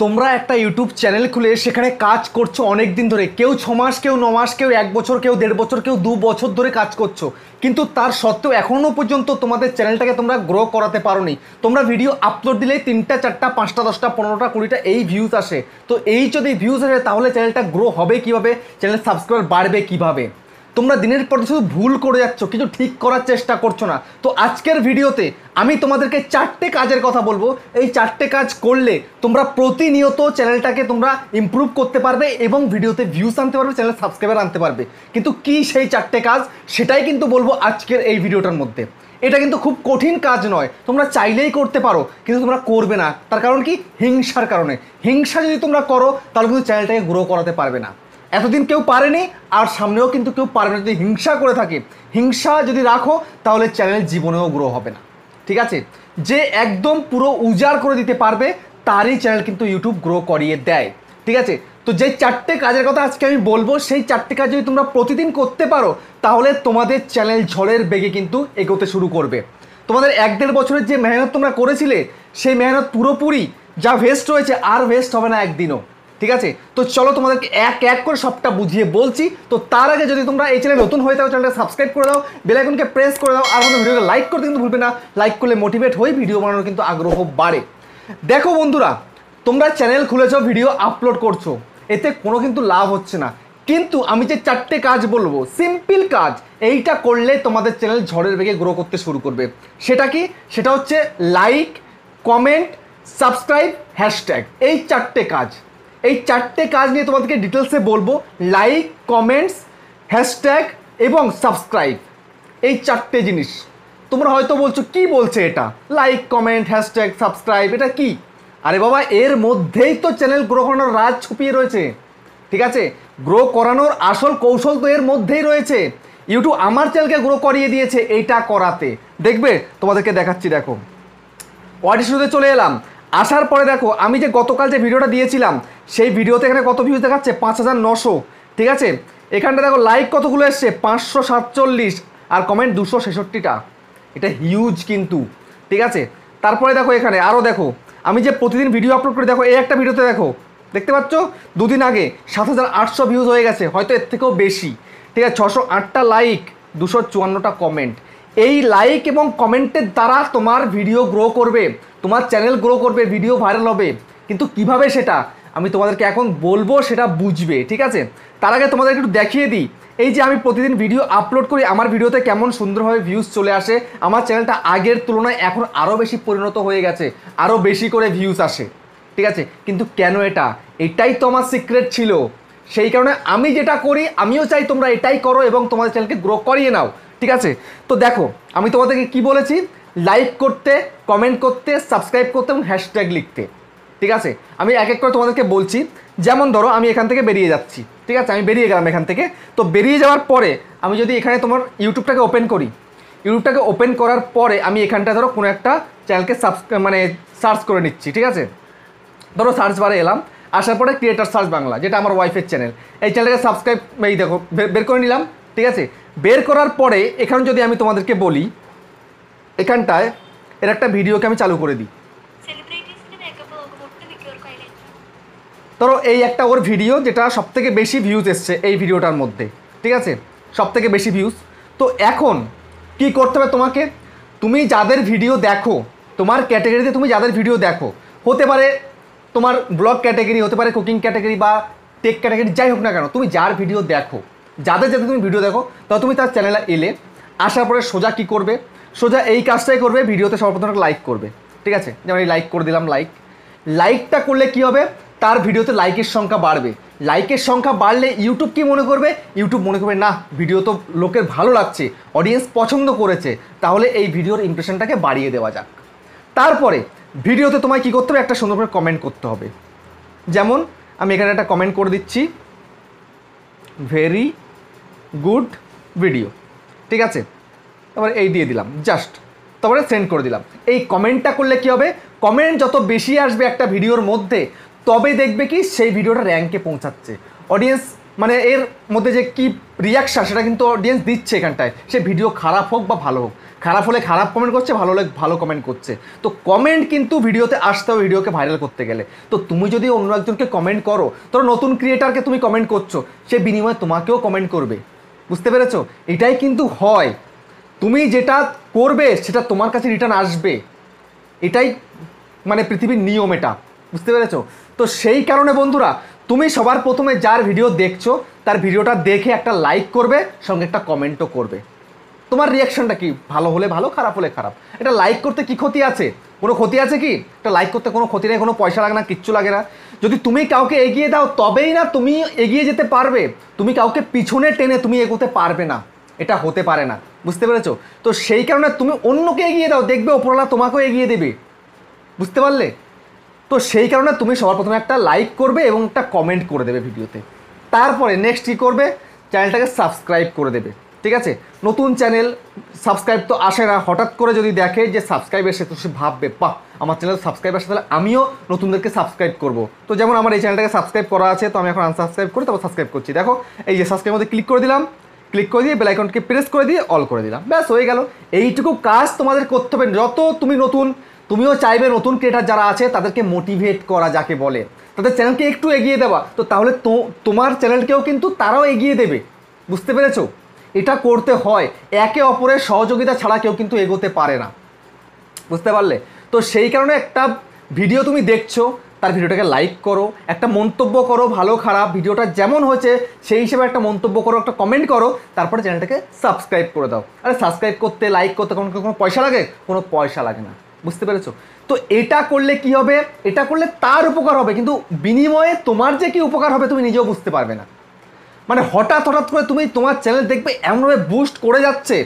তোমরা একটা YouTube channel খুলে সেখানে কাজ করছো অনেক দিন ধরে, কেউ 6 মাস, কেউ 9 মাস, কেউ 1 বছর, কেউ 1.5 বছর, কেউ 2 বছর ধরে কাজ করছো, কিন্তু তার সত্ত্বেও এখনও পর্যন্ত তোমাদের চ্যানেলটাকে তোমরা গ্রো করাতে পারোনি। তোমরা ভিডিও আপলোড দিলেই 3টা 4টা 5টা 10টা 15টা 20টা এই ভিউজ আসে। তো এই যদি ভিউজ আসে তাহলে চ্যানেলটা গ্রো হবে কীভাবে, চ্যানেল সাবস্ক্রাইবার বাড়বে কীভাবে? তোমরা দিনের পর শুধু ভুল করে যাচ্ছ, কিছু ঠিক করার চেষ্টা করছো না। তো আজকের ভিডিওতে আমি তোমাদেরকে 4টে কাজের কথা বলবো। এই 4টে কাজ করলে তোমরা প্রতিনিয়ত চ্যানেলটাকে তোমরা ইমপ্রুভ করতে পারবে এবং ভিডিওতে ভিউজ আনতে পারবে, চ্যানেল সাবস্ক্রাইবার আনতে পারবে। কিন্তু কি সেই 4টে কাজ, সেটাই কিন্তু বলবো আজকের এই ভিডিওটার মধ্যে। এটা কিন্তু খুব কঠিন কাজ নয়, তোমরা চাইলেই করতে পারো, কিন্তু তোমরা করবে না। তার কারণ কি? হিংসার কারণে। হিংসা যদি তোমরা করো তাহলে কিন্তু চ্যানেলটাকে গ্রো করাতে পারবে না। এতদিন কেউ পারেনি, আর সামনেও কিন্তু কেউ পারবে না। যদি হিংসা করে থাকে, হিংসা যদি রাখো, তাহলে চ্যানেল জীবনেও গ্রো হবে না। ঠিক আছে? যে একদম পুরো উজাড় করে দিতে পারবে তারই চ্যানেল কিন্তু ইউটিউব গ্রো করিয়ে দেয়। ঠিক আছে? তো যে 4টে কাজের কথা আজকে আমি বলবো, সেই 4টে কাজ যদি তোমরা প্রতিদিন করতে পারো তাহলে তোমাদের চ্যানেল ঝড়ের বেগে কিন্তু এগোতে শুরু করবে। তোমাদের 1-1.5 বছরের যে মেহনত তোমরা করেছিলে, সেই মেহনত পুরোপুরি যা ভেস্ট হয়েছে আর ভেস্ট হবে না একদিনও। ঠিক আছে? তো চলো তোমাদেরকে এক এক করে সবটা বুঝিয়ে বলছি। তো তার আগে যদি তোমরা এই চ্যানেলে নতুন হয়ে থাকো, চ্যানেলটা সাবস্ক্রাইব করে দাও, বেল আইকনকে প্রেস করে দাও, আর আমাদের ভিডিওকে লাইক করতে কিন্তু ভুলবে না। লাইক করলে মোটিভেট হয়ে ভিডিও বানানোর কিন্তু আগ্রহ বাড়ে। দেখো বন্ধুরা, তোমরা চ্যানেল খুলেছো, ভিডিও আপলোড করছো, এতে কোনো কিন্তু লাভ হচ্ছে না। কিন্তু আমি যে 4টে কাজ বলবো, সিম্পল কাজ, এইটা করলে তোমাদের চ্যানেল ঝড়ের বেগে গ্রো করতে শুরু করবে। সেটা কি? সেটা হচ্ছে লাইক, কমেন্ট, সাবস্ক্রাইব, হ্যাশট্যাগ। এই 4টে কাজ, এই 4টে কাজ নিয়ে তোমাদেরকে ডিটেলসে বলবো। লাইক, কমেন্টস, হ্যাশট্যাগ এবং সাবস্ক্রাইব, এই 4টে জিনিস। তোমরা হয়তো বলছো কি বলছে এটা, লাইক, কমেন্ট, হ্যাশট্যাগ, সাবস্ক্রাইব, এটা কি? আরে বাবা, এর মধ্যেই তো চ্যানেল গ্রো করানোর রাজ ছুপিয়ে রয়েছে। ঠিক আছে? গ্রো করানোর আসল কৌশল তো এর মধ্যেই রয়েছে। ইউটিউব আমার চ্যানেলকে গ্রো করিয়ে দিয়েছে এইটা করাতে। দেখবে তোমাদেরকে দেখাচ্ছি। দেখো, অডিশনে চলে এলাম, আসার পরে দেখো আমি যে গতকাল যে ভিডিওটা দিয়েছিলাম, সেই ভিডিওতে এখানে কত ভিউজ দেখাচ্ছে? 5900। ঠিক আছে? এখানটা দেখো লাইক কতগুলো এসছে? 547, আর কমেন্ট 266টা। এটা হিউজ কিন্তু। ঠিক আছে? তারপরে দেখো এখানে আরও দেখো, আমি যে প্রতিদিন ভিডিও আপলোড করি, দেখো এই একটা ভিডিওতে দেখো, দেখতে পাচ্ছ 2 দিন আগে 7800 ভিউজ হয়ে গেছে, হয়তো এর থেকেও বেশি। ঠিক আছে? 608টা লাইক, 254টা কমেন্ট। এই লাইক এবং কমেন্টের দ্বারা তোমার ভিডিও গ্রো করবে, তোমার চ্যানেল গ্রো করবে, ভিডিও ভাইরাল হবে। কিন্তু কিভাবে সেটা আমি তোমাদেরকে এখন বলবো, সেটা বুঝবে। ঠিক আছে? তার আগে তোমাদেরকে একটু দেখিয়ে দিই, এই যে আমি প্রতিদিন ভিডিও আপলোড করি, আমার ভিডিওতে কেমন সুন্দরভাবে ভিউজ চলে আসে। আমার চ্যানেলটা আগের তুলনায় এখন আরও বেশি পরিণত হয়ে গেছে, আরও বেশি করে ভিউজ আসে। ঠিক আছে? কিন্তু কেন? এটাই তো আমার সিক্রেট ছিল। সেই কারণে আমি যেটা করি, আমিও চাই তোমরা এটাই করো এবং তোমাদের চ্যানেলকে গ্রো করিয়ে নাও। ঠিক আছে? তো দেখো আমি তোমাদেরকে কি বলেছি, লাইক করতে, কমেন্ট করতে, সাবস্ক্রাইব করতে এবং হ্যাশট্যাগ লিখতে। ঠিক আছে? আমি এক এক করে তোমাদেরকে বলছি। যেমন ধরো আমি এখান থেকে বেরিয়ে যাচ্ছি। ঠিক আছে? আমি বেরিয়ে গেলাম এখান থেকে। তো বেরিয়ে যাওয়ার পরে আমি যদি এখানে তোমার ইউটিউবটাকে ওপেন করি, ইউটিউবটাকে ওপেন করার পরে আমি এখানটা ধরো কোনো একটা চ্যানেলকে সার্চ করে নিচ্ছি। ঠিক আছে? ধরো সার্চ বারে এলাম, আসার পরে ক্রিয়েটার সার্চ বাংলা, যেটা আমার ওয়াইফের চ্যানেল, এই চ্যানেলটাকে সাবস্ক্রাইব, এই দেখো বের করে নিলাম। ঠিক আছে? বের করার পরে এখানে যদি আমি তোমাদেরকে বলি, এখানটায় এর একটা ভিডিওকে আমি চালু করে দিই। ধরো এই একটা ওর ভিডিও, যেটা সবথেকে বেশি ভিউজ এসছে এই ভিডিওটার মধ্যে। ঠিক আছে? সবথেকে বেশি ভিউজ। তো এখন কি করতে হবে তোমাকে? তুমি যাদের ভিডিও দেখো, তোমার ক্যাটাগরিতে তুমি যাদের ভিডিও দেখো, হতে পারে তোমার ব্লগ ক্যাটাগরি, হতে পারে কুকিং ক্যাটাগরি বা টেক ক্যাটাগরি, যাই হোক না কেন, তুমি যার ভিডিও দেখো, যাদের যাদের তুমি ভিডিও দেখো, তো তুমি তার চ্যানেলে এলে, আসার পরে সোজা কী করবে? সোজা এই কাজটাই করবে, ভিডিওতে সর্বপ্রথম লাইক করবে। ঠিক আছে? যেমন এই লাইক করে দিলাম। লাইকটা করলে কি হবে? তার ভিডিওতে লাইকের সংখ্যা বাড়বে। লাইকের সংখ্যা বাড়লে ইউটিউব কি মনে করবে? ইউটিউব মনে করবে না, ভিডিও তো লোকের ভালো লাগছে, অডিয়েন্স পছন্দ করেছে, তাহলে এই ভিডিওর ইমপ্রেশনটাকে বাড়িয়ে দেওয়া যাক। তারপরে ভিডিওতে তোমায় কী করতে হবে? একটা সুন্দর করে কমেন্ট করতে হবে। যেমন আমি এখানে একটা কমেন্ট করে দিচ্ছি, ভেরি গুড ভিডিও। ঠিক আছে? তারপরে এই দিয়ে দিলাম জাস্ট, তারপরে সেন্ড করে দিলাম। এই কমেন্টটা করলে কি হবে? কমেন্ট যত বেশি আসবে একটা ভিডিওর মধ্যে, তবে দেখবে কি সেই ভিডিওটা র্যাঙ্কে পৌঁছাচ্ছে। অডিয়েন্স মানে এর মধ্যে যে কি রিয়াকশান, সেটা কিন্তু অডিয়েন্স দিচ্ছে এখানটায়, সে ভিডিও খারাপ হোক বা ভালো হোক। খারাপ হলে খারাপ কমেন্ট করছে, ভালো হলে ভালো কমেন্ট করছে। তো কমেন্ট কিন্তু ভিডিওতে আসতে হবে ভিডিওকে ভাইরাল করতে গেলে। তো তুমি যদি অন্য একজনকে কমেন্ট করো, ধরো নতুন ক্রিয়েটারকে তুমি কমেন্ট করছো, সে বিনিময়ে তোমাকেও কমেন্ট করবে। বুঝতে পেরেছো? এটাই কিন্তু হয়, তুমি যেটা করবে সেটা তোমার কাছে রিটার্ন আসবে, এটাই মানে পৃথিবীর নিয়ম এটা। বুঝতে পেরেছো? তো সেই কারণে বন্ধুরা, তুমি সবার প্রথমে যার ভিডিও দেখছো তার ভিডিওটা দেখে একটা লাইক করবে, সঙ্গে একটা কমেন্টও করবে। তোমার রিয়াকশনটা কি? ভালো হলে ভালো, খারাপ হলে খারাপ। এটা লাইক করতে কি ক্ষতি আছে? কোনো ক্ষতি আছে কি? এটা লাইক করতে কোনো ক্ষতি নেই, কোনো পয়সা লাগে না, কিচ্ছু লাগে না। যদি তুমি কাউকে এগিয়ে দাও তবেই না তুমি এগিয়ে যেতে পারবে, তুমি কাউকে পিছনে টেনে তুমি এগোতে পারবে না, এটা হতে পারে না। বুঝতে পেরেছো? তো সেই কারণে তুমি অন্যকে এগিয়ে দাও, দেখবে ওপরওয়ালা তোমাকেও এগিয়ে দেবে। বুঝতে পারলে? তো সেই কারণে তুমি সবার প্রথমে একটা লাইক করবে এবং একটা কমেন্ট করে দেবে ভিডিওতে। তারপরে নেক্সট কী করবে? চ্যানেলটাকে সাবস্ক্রাইব করে দেবে। ঠিক আছে? নতুন চ্যানেল, সাবস্ক্রাইব তো আসে না, হঠাৎ করে যদি দেখে যে সাবস্ক্রাইব এসে, তো সে ভাববে বাহ আমার চ্যানেল সাবস্ক্রাইব আসে, তাহলে আমিও নতুনদেরকে সাবস্ক্রাইব করব। তো যেমন আমার এই চ্যানেলটাকে সাবস্ক্রাইব করা আছে, তো আমি এখন আনসাবস্ক্রাইব করে তারপর সাবস্ক্রাইব করছি। দেখো এই যে সাবস্ক্রাইব মধ্যে ক্লিক করে দিলাম, ক্লিক করে দিয়ে বেল আইকনকে প্রেস করে দিয়ে অল করে দিলাম, ব্যাস হয়ে গেল। এইটুকু কাজ তোমাদের করতে হবে। যত তুমি নতুন, তুমিও চাইবে নতুন ক্রিয়েটার যারা আছে তাদেরকে মোটিভেট করা, যাকে বলে তাদের চ্যানেলকে একটু এগিয়ে দেওয়া, তো তাহলে তোমার চ্যানেলকেও কিন্তু তারাও এগিয়ে দেবে। বুঝতে পেরেছো? এটা করতে হয়, একে অপরের সহযোগিতা ছাড়া কেউ কিন্তু এগোতে পারে না। বুঝতে পারলে? তো সেই কারণে একটা ভিডিও তুমি দেখছো, তার ভিডিওটাকে লাইক করো, একটা মন্তব্য করো, ভালো খারাপ ভিডিওটা যেমন হয়েছে সেই হিসেবে একটা মন্তব্য করো, একটা কমেন্ট করো, তারপরে চ্যানেলটাকে সাবস্ক্রাইব করে দাও। আরে সাবস্ক্রাইব করতে, লাইক করতে কোনো পয়সা লাগে? কোনো পয়সা লাগে না। বুঝতে পেরেছো? তো এটা করলে কি হবে? এটা করলে তার উপকার হবে, কিন্তু বিনিময়ে তোমার যে কি উপকার হবে তুমি নিজেও বুঝতে পারবে না। মানে হঠাৎ হঠাৎ করে তুমি তোমার চ্যানেল দেখবে এমনভাবে বুস্ট করে যাচ্ছে,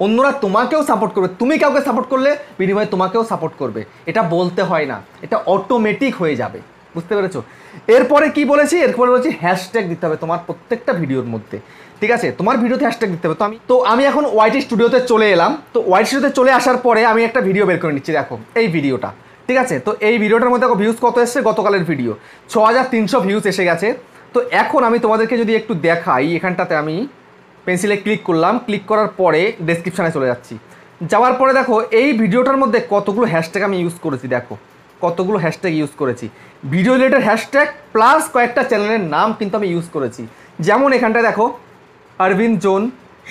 অন্যরা তোমাকেও সাপোর্ট করবে, তুমি কাউকে সাপোর্ট করলে বিনিময়ে তোমাকেও সাপোর্ট করবে। এটা বলতে হয় না, এটা অটোমেটিক হয়ে যাবে। বুঝতে পেরেছো? এরপরে কি বলেছি? এরপরে বলেছি হ্যাশট্যাগ দিতে হবে তোমার প্রত্যেকটা ভিডিওর মধ্যে। ঠিক আছে? তোমার ভিডিওতে হ্যাশট্যাগ দিতে হবে। তো আমি এখন ওয়াইটি স্টুডিওতে চলে এলাম। তো ওয়াইটি স্টুডিওতে চলে আসার পরে আমি একটা ভিডিও বের করে নিচ্ছি। দেখো এই ভিডিওটা, ঠিক আছে? তো এই ভিডিওটার মধ্যে দেখো ভিউজ কত এসছে, গতকালের ভিডিও 6300 ভিউজ এসে গেছে। তো এখন আমি তোমাদেরকে যদি একটু দেখাই, এখানটাতে আমি পেন্সিলে ক্লিক করলাম, ক্লিক করার পরে ডেসক্রিপশানে চলে যাচ্ছি। যাওয়ার পরে দেখো এই ভিডিওটার মধ্যে কতগুলো হ্যাশট্যাগ আমি ইউজ করেছি, দেখো কতগুলো হ্যাশট্যাগ ইউজ করেছি, ভিডিও রিলেটেড হ্যাশট্যাগ প্লাস কয়েকটা চ্যানেলের নাম কিন্তু আমি ইউজ করেছি। যেমন এখানটায় দেখো Arvind zone,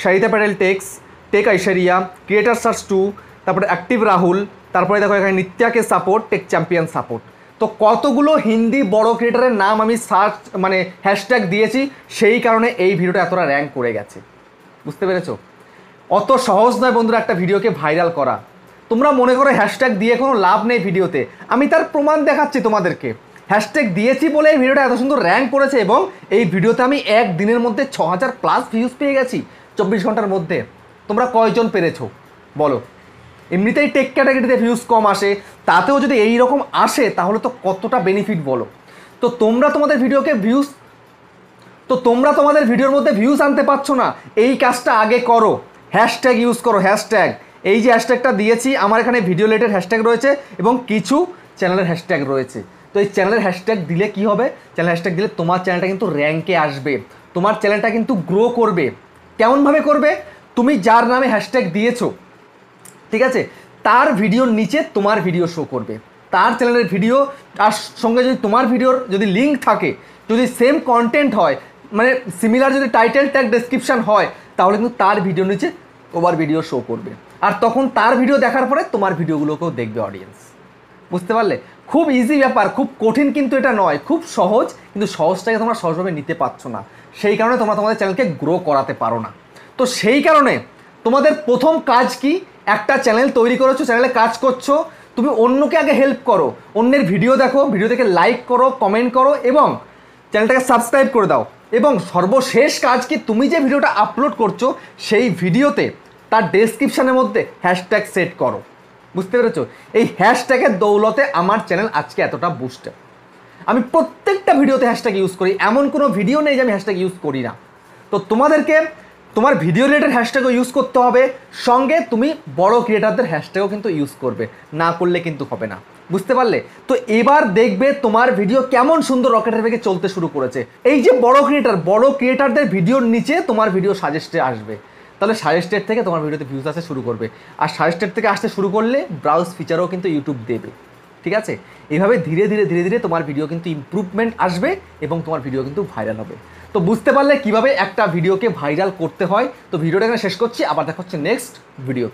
Sarita Patel techs, tech Aishwarya, creator search 2, তারপরে অ্যাক্টিভ রাহুল, তারপরে দেখো এখানে নিত্যাকে সাপোর্ট, টেক চ্যাম্পিয়ন সাপোর্ট। তো কতগুলো হিন্দি বড় ক্রিয়েটারের নাম আমি সার্চ মানে হ্যাশট্যাগ দিয়েছি, সেই কারণে এই ভিডিওটা এতটা র্যাঙ্ক করে গেছে। বুঝতে পেরেছো? অত সহজ নয় বন্ধুরা একটা ভিডিওকে ভাইরাল করা। তোমরা মনে করো হ্যাশট্যাগ দিয়ে কোনো লাভ নেই ভিডিওতে, আমি তার প্রমাণ দেখাচ্ছি তোমাদেরকে। হ্যাশট্যাগ দিয়েছি বলে এই ভিডিওটা এত সুন্দর র্যাঙ্ক করেছে, এবং এই ভিডিওতে আমি এক দিনের মধ্যে 6000+ ভিউজ পেয়ে গেছি 24 ঘন্টার মধ্যে। তোমরা কয়জন পেরেছো বলো? এমনিতেই টেক ক্যাটাগরিতে ভিউজ কম আসে, তাতেও যদি এই রকম আসে তাহলে তো কতটা বেনিফিট বলো। তো তোমরা তোমাদের ভিডিওর মধ্যে ভিউজ আনতে পারছো না, এই কাজটা আগে করো, হ্যাশট্যাগ ইউজ করো। হ্যাশট্যাগ, এই যে হ্যাশট্যাগটা দিয়েছি, আমার এখানে ভিডিও রিলেটেড হ্যাশট্যাগ রয়েছে এবং কিছু চ্যানেলের হ্যাশট্যাগ রয়েছে। তো এই চ্যানেলের হ্যাশট্যাগ দিলে কি হবে? চ্যানেল হ্যাশট্যাগ দিলে তোমার চ্যানেলটা কিন্তু র্যাঙ্কে আসবে, তোমার চ্যানেলটা কিন্তু গ্রো করবে। কেমনভাবে করবে? তুমি যার নামে হ্যাশট্যাগ দিয়েছো, ঠিক আছে, তার ভিডিওর নিচে তোমার ভিডিও শো করবে, তার চ্যানেলের ভিডিও আর সঙ্গে যদি তোমার ভিডিওর যদি লিঙ্ক থাকে, যদি সেম কন্টেন্ট হয়, মানে সিমিলার যদি টাইটেল ট্যাগ ডেসক্রিপশান হয়, তাহলে কিন্তু তার ভিডিওর নিচে তোমার ভিডিও শো করবে, আর তখন তার ভিডিও দেখার পরে তোমার ভিডিওগুলোকেও দেখবে অডিয়েন্স। বুঝতে পারলে? খুব ইজি ব্যাপার, খুব কঠিন কিন্তু এটা নয়, খুব সহজ, কিন্তু সহজটাকে তোমরা সহজভাবে নিতে পারছো না, সেই কারণে তোমরা তোমাদের চ্যানেলকে গ্রো করাতে পারো না। তো সেই কারণে তোমাদের প্রথম কাজ কি? একটা চ্যানেল তৈরি করেছো, চ্যানেলে কাজ করছো, তুমি অন্যকে আগে হেল্প করো, অন্যের ভিডিও দেখো, ভিডিও দেখে লাইক করো, কমেন্ট করো এবং চ্যানেলটাকে সাবস্ক্রাইব করে দাও। এবং সর্বশেষ কাজ কি? তুমি যে ভিডিওটা আপলোড করছো সেই ভিডিওতে তার ডেসক্রিপশানের মধ্যে হ্যাশট্যাগ সেট করো। বুঝতে পেরেছো? এই হ্যাশট্যাগের দৌলতে আমার চ্যানেল আজকে এতটা বুস্ট। আমি প্রত্যেকটা ভিডিওতে হ্যাশট্যাগ ইউজ করি, এমন কোনো ভিডিও নেই যে আমি হ্যাশট্যাগ ইউজ করি না। তো তোমাদেরকে তোমার ভিডিও রিলেটেড হ্যাশট্যাগও ইউজ করতে হবে, সঙ্গে তুমি বড় ক্রিয়েটারদের হ্যাশট্যাগও কিন্তু ইউজ করবে, না করলে কিন্তু হবে না। বুঝতে পারলে? তো এবার দেখবে তোমার ভিডিও কেমন সুন্দর রকেটের বেগে চলতে শুরু করেছে। এই যে বড় ক্রিয়েটারদের ভিডিওর নিচে তোমার ভিডিও সাজেস্টে আসবে, তাহলে সাজেস্টেড থেকে তোমার ভিডিওতে ভিউজ আসতে শুরু করবে। আর সাজেস্টেড থেকে আসতে শুরু করলে ব্রাউজ ফিচারও কিন্তু ইউটিউব দেবে। ঠিক আছে, এইভাবে ধীরে ধীরে ধীরে ধীরে তোমার ভিডিও কিন্তু ইমপ্রুভমেন্ট আসবে এবং তোমার ভিডিও কিন্তু ভাইরাল হবে। তো বুঝতে পারলে কিভাবে একটা ভিডিওকে ভাইরাল করতে হয়। তো ভিডিওটা এখানে শেষ করছি, আবার দেখা হচ্ছে নেক্সট ভিডিওতে।